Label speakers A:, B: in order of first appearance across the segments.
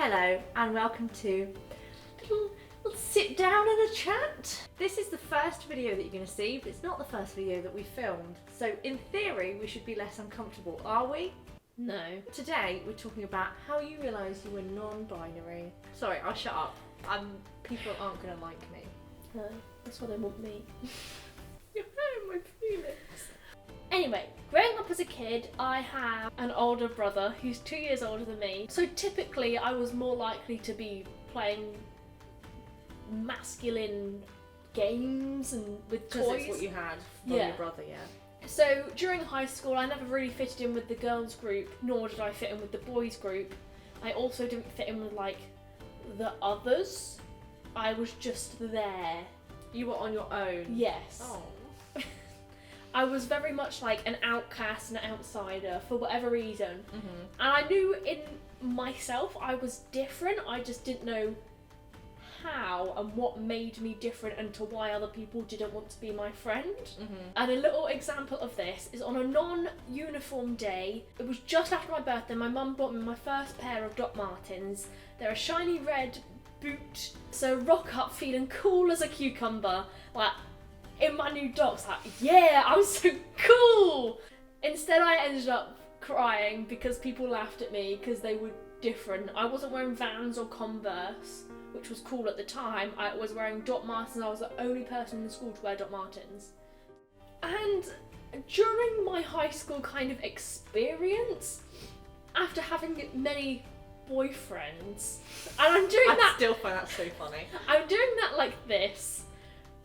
A: Hello and welcome to little sit down and a chat. This is the first video that you're going to see, but it's not the first video that we filmed. So in theory we should be less uncomfortable, are we?
B: No.
A: Today we're talking about how you realise you were non-binary. Sorry, I'll shut up. People aren't going to like me.
B: No, that's what they want me.
A: You're hurting my feelings.
B: Anyway, growing up as a kid, I have an older brother who's 2 years older than me. So typically I was more likely to be playing masculine games and with toys.
A: Because it's what you had from your brother, yeah.
B: So during high school I never really fitted in with the girls group, nor did I fit in with the boys group. I also didn't fit in with like the others. I was just there.
A: You were on your own?
B: Yes.
A: Oh.
B: I was very much like an outcast and an outsider for whatever reason.
A: Mm-hmm.
B: And I knew in myself I was different, I just didn't know how and what made me different and to why other people didn't want to be my friend.
A: Mm-hmm.
B: And a little example of this is on a non-uniform day. It was just after my birthday. My mum bought me my first pair of Doc Martens. They're a shiny red boot, so rock up feeling cool as a cucumber, like in my new Docs, like, yeah, I'm so cool! Instead I ended up crying because people laughed at me because they were different. I wasn't wearing Vans or Converse, which was cool at the time. I was wearing Doc Martens. I was the only person in the school to wear Doc Martens. And during my high school kind of experience, after having many boyfriends, and I'm doing that.
A: I still find that so funny.
B: I'm doing that like this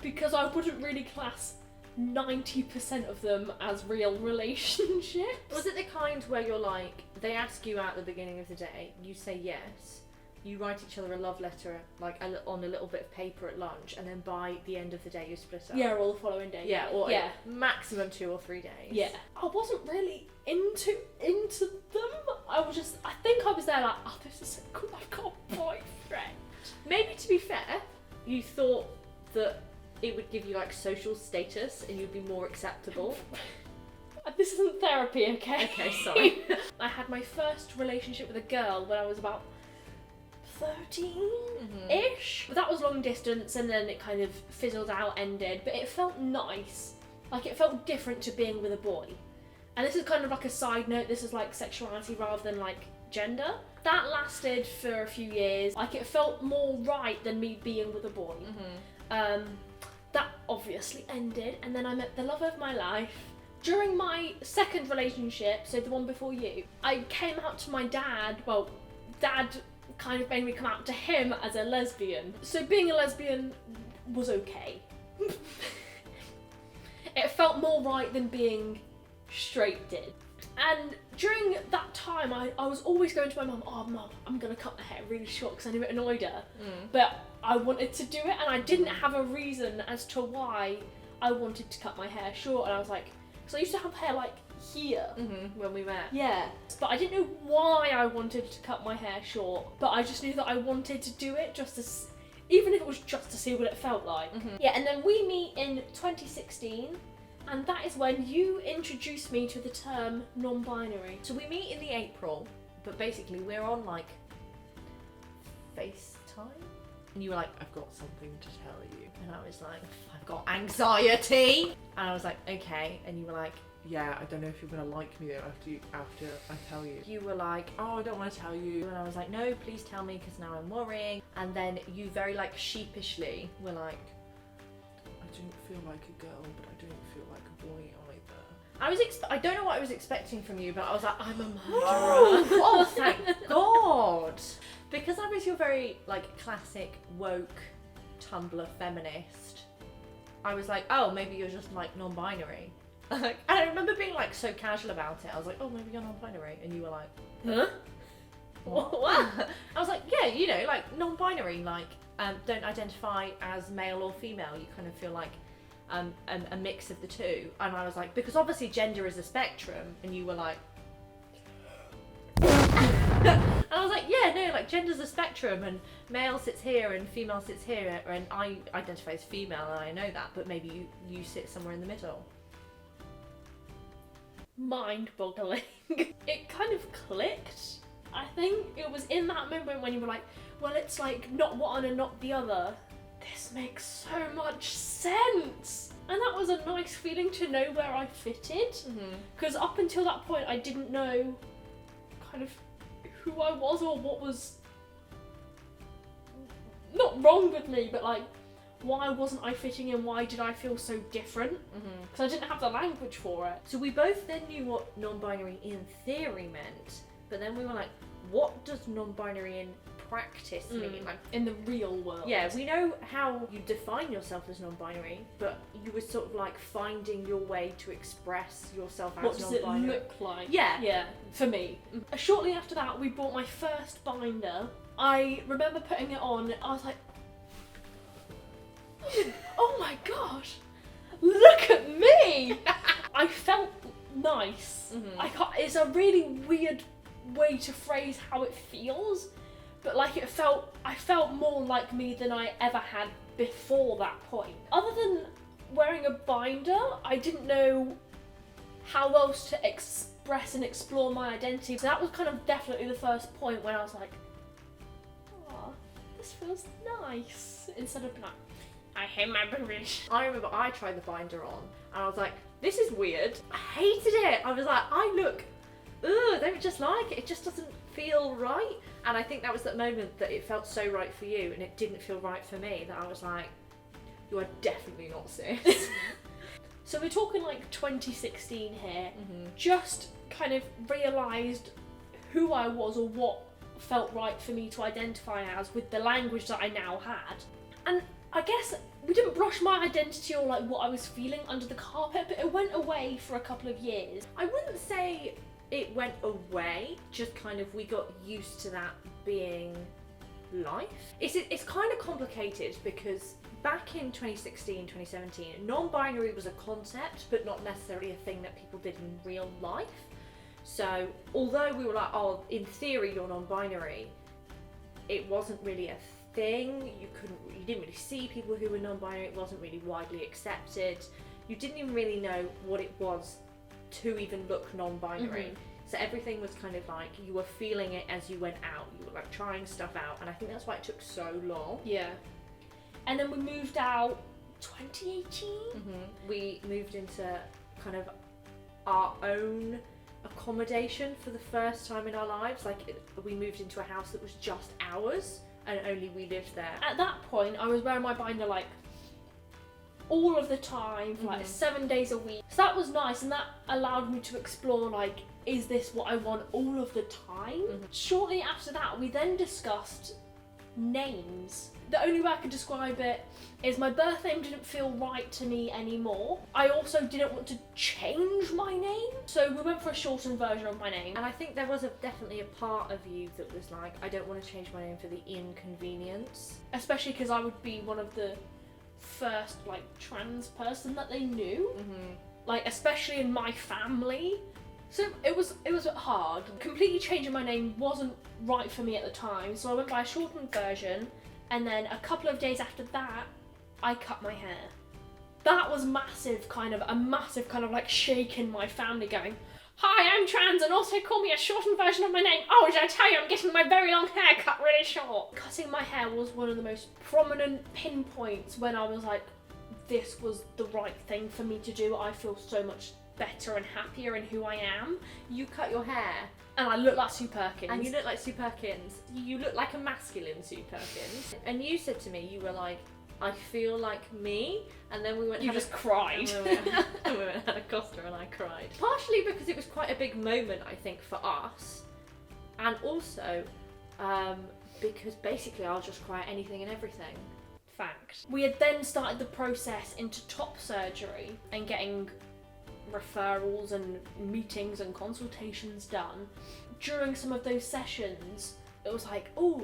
B: because I wouldn't really class 90% of them as real relationships.
A: Was it the kind where you're like, they ask you out at the beginning of the day, you say yes, you write each other a love letter like on a little bit of paper at lunch, and then by the end of the day you split up?
B: Yeah, or the following day.
A: Yeah, or
B: yeah.
A: Maximum 2 or 3 days.
B: Yeah. I wasn't really into them. I think I was there like, oh, this is so cool, I've got a boyfriend.
A: Maybe to be fair, you thought that it would give you like social status and you'd be more acceptable.
B: This isn't therapy, okay?
A: Okay, sorry.
B: I had my first relationship with a girl when I was about 13-ish. But that was long distance and then it kind of fizzled out, ended, but it felt nice. Like it felt different to being with a boy. And this is kind of like a side note, this is like sexuality rather than like gender. That lasted for a few years. Like it felt more right than me being with a boy. That obviously ended, and then I met the love of my life. During my second relationship, so the one before you, I came out to my dad. Well, Dad kind of made me come out to him as a lesbian. So being a lesbian was okay. It felt more right than being straight did. And during that time, I was always going to my mum, oh mum, I'm going to cut my hair really short because I knew it annoyed her. But I wanted to do it and I didn't have a reason as to why I wanted to cut my hair short. And I was like, because I used to have hair like here.
A: When we met.
B: Yeah. But I didn't know why I wanted to cut my hair short. But I just knew that I wanted to do it just to, even if it was just to see what it felt like. Yeah, and then we meet in 2016. And that is when you introduced me to the term non-binary.
A: So we meet in the April, but basically we're on like FaceTime. And you were like, I've got something to tell you. And I was like, I've got anxiety. And I was like, okay. And you were like, yeah, I don't know if you're gonna like me though after I tell you. You were like, oh, I don't want to tell you. And I was like, no, please tell me because now I'm worrying. And then you very like sheepishly were like, I don't feel like a girl, but I don't feel like a boy either. I don't know what I was expecting from you, but I was like, I'm a murderer. Oh, thank God. Because I was your very like classic woke Tumblr feminist. I was like, oh, maybe you're just like non-binary. And I remember being like so casual about it. I was like, oh, maybe you're non-binary, and you were like, huh? What? I was like, yeah, you know, like non-binary, like don't identify as male or female. You kind of feel like a mix of the two. And I was like, because obviously gender is a spectrum, and you were like, and I was like, yeah, no, like gender's a spectrum, and male sits here and female sits here, and I identify as female and I know that, but maybe you sit somewhere in the middle.
B: Mind-boggling. It kind of clicked I think it was in that moment when you were like, well, it's like not one and not the other. This makes so much sense. And that was a nice feeling to know where I fitted. Because up until that point, I didn't know kind of who I was or what was not wrong with me, but like, why wasn't I fitting in? Why did I feel so different? Because I didn't have the language for it.
A: So we both then knew what non-binary in theory meant, but then we were like, what does non-binary in practice mean? Like,
B: in the real world.
A: yeah, we know how you define yourself as non-binary, but you were sort of like finding your way to express yourself as
B: What does it
A: non-binary.
B: look like?
A: Yeah.
B: Yeah, for me. Shortly after that, we bought my first binder. I remember putting it on, I was like, oh my gosh, look at me! I felt nice. It's a really weird way to phrase how it feels, but like I felt more like me than I ever had before that point. Other than wearing a binder, I didn't know how else to express and explore my identity. So that was kind of definitely the first point when I was like, oh, this feels nice. Instead of being like, I hate my boobage.
A: I remember I tried the binder on and I was like, this is weird. I hated it. I was like, I look, ugh, they were just like it just doesn't feel right. And I think that was that moment that it felt so right for you and it didn't feel right for me, that I was like, you are definitely not cis.
B: So we're talking like 2016 here. Just kind of realised who I was or what felt right for me to identify as with the language that I now had. And I guess we didn't brush my identity or like what I was feeling under the carpet, but it went away for a couple of years.
A: I wouldn't say it went away, just kind of we got used to that being life. It's kind of complicated because back in 2016, 2017, non-binary was a concept, but not necessarily a thing that people did in real life. So although we were like, oh, in theory you're non-binary, it wasn't really a thing. You didn't really see people who were non-binary. It wasn't really widely accepted. You didn't even really know what it was to even look non-binary. So everything was kind of like you were feeling it as you went out. You were like trying stuff out, and I think that's why it took so long.
B: Yeah. And then we moved out 2018.
A: We moved into kind of our own accommodation for the first time in our lives. Like we moved into a house that was just ours and only we lived there.
B: At that point, I was wearing my binder like all of the time, for like 7 days a week. So that was nice, and that allowed me to explore like, is this what I want all of the time? Shortly after that, we then discussed names. The only way I could describe it is my birth name didn't feel right to me anymore. I also didn't want to change my name, so we went for a shortened version of my name.
A: And I think there was definitely a part of you that was like, I don't want to change my name for the inconvenience.
B: Especially because I would be one of the first like trans person that they knew. Like especially in my family. So it was hard. Completely changing my name wasn't right for me at the time, so I went by a shortened version. And then a couple of days after that, I cut my hair. That was massive, kind of like shake in my family going, hi, I'm trans and also call me a shortened version of my name. Oh, did I tell you I'm getting my very long hair cut really short? Cutting my hair was one of the most prominent pinpoints when I was like, this was the right thing for me to do. I feel so much better and happier in who I am.
A: You cut your hair.
B: And I look like Sue Perkins.
A: And you look like Sue Perkins. You look like a masculine Sue Perkins. And you said to me, you were like, I feel like me. And then we went.
B: You just cried.
A: And we went had a Costa and I cried. Partially because it was quite a big moment, I think, for us, and also because basically I'll just cry at anything and everything.
B: Fact. We had then started the process into top surgery and getting referrals and meetings and consultations done. During some of those sessions, it was like, oh,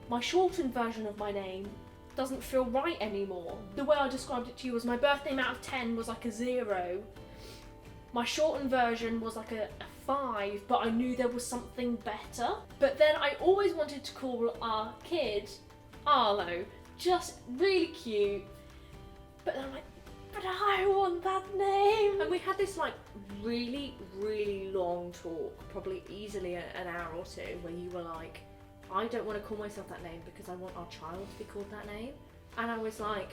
B: my shortened version of my name doesn't feel right anymore. The way I described it to you was my birth name out of 10 was like a 0. My shortened version was like a 5, but I knew there was something better. But then I always wanted to call our kid Arlo, just really cute. But then I'm like, but I want that name.
A: And we had this like really, really long talk, probably easily an hour or two, where you were like, I don't want to call myself that name because I want our child to be called that name. And I was like,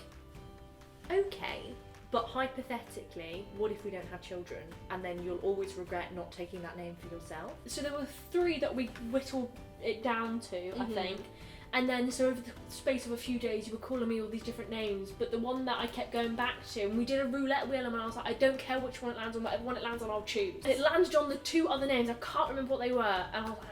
A: okay, but hypothetically, what if we don't have children? And then you'll always regret not taking that name for yourself.
B: So there were 3 that we whittled it down to, I think. And then, so over the space of a few days, you were calling me all these different names, but the one that I kept going back to, and we did a roulette wheel, and I was like, I don't care which one it lands on, whatever one it lands on, I'll choose. And it landed on the 2 other names, I can't remember what they were, and I was like,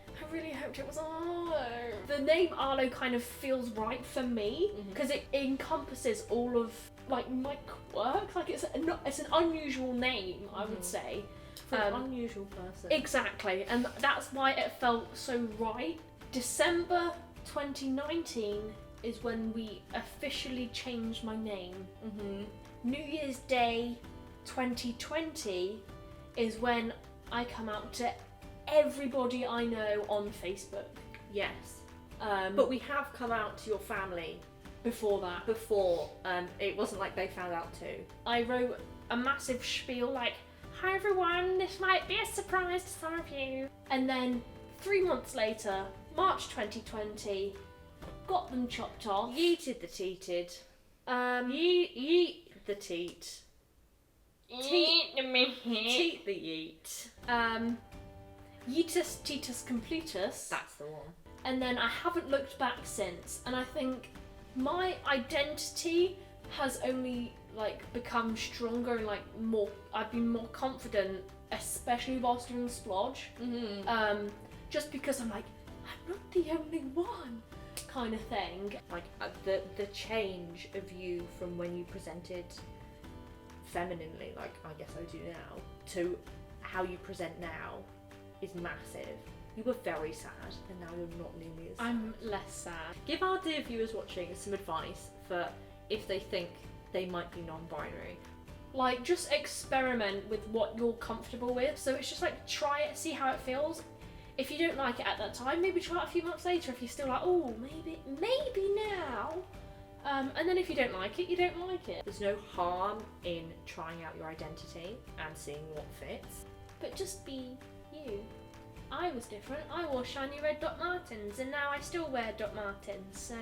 B: I really hoped it was Arlo. The name Arlo kind of feels right for me, because it encompasses all of, like, my quirks. Like, it's an unusual name, I would say.
A: For an unusual person.
B: Exactly, and that's why it felt so right. December 2019 is when we officially changed my name. New Year's Day 2020 is when I come out to everybody I know on Facebook.
A: Yes. But we have come out to your family
B: Before that.
A: before. It wasn't like they found out too.
B: I wrote a massive spiel like, hi everyone, this might be a surprise to some of you. And then 3 months later, March 2020, got them chopped off.
A: Yeeted the teated.
B: Yeet
A: The teat.
B: Teat the meat.
A: Teat the yeet.
B: Yeetus Titus Completus.
A: That's the one.
B: And then I haven't looked back since. And I think my identity has only like become stronger and like more. I've been more confident, especially whilst doing Splodge. Just because I'm like, I'm not the only one, kind of thing.
A: Like the change of you from when you presented femininely, like I guess I do now, to how you present now is massive. You were very sad, and now you're not nearly as sad.
B: I'm less sad.
A: Give our dear viewers watching some advice for if they think they might be non-binary.
B: Like, just experiment with what you're comfortable with. So it's just like, try it, see how it feels. If you don't like it at that time, maybe try it a few months later if you're still like, oh, maybe now. And then if you don't like it, you don't like it.
A: There's no harm in trying out your identity and seeing what fits.
B: But just be you. I was different. I wore shiny red Doc Martens, and now I still wear Doc Martens, so...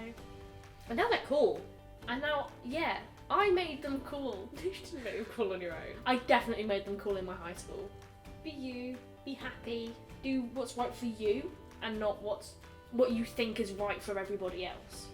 A: And now they're cool.
B: And now, yeah, I made them cool.
A: You didn't make them cool on your own.
B: I definitely made them cool in my high school. Be you, be happy, do what's right for you, and not what you think is right for everybody else.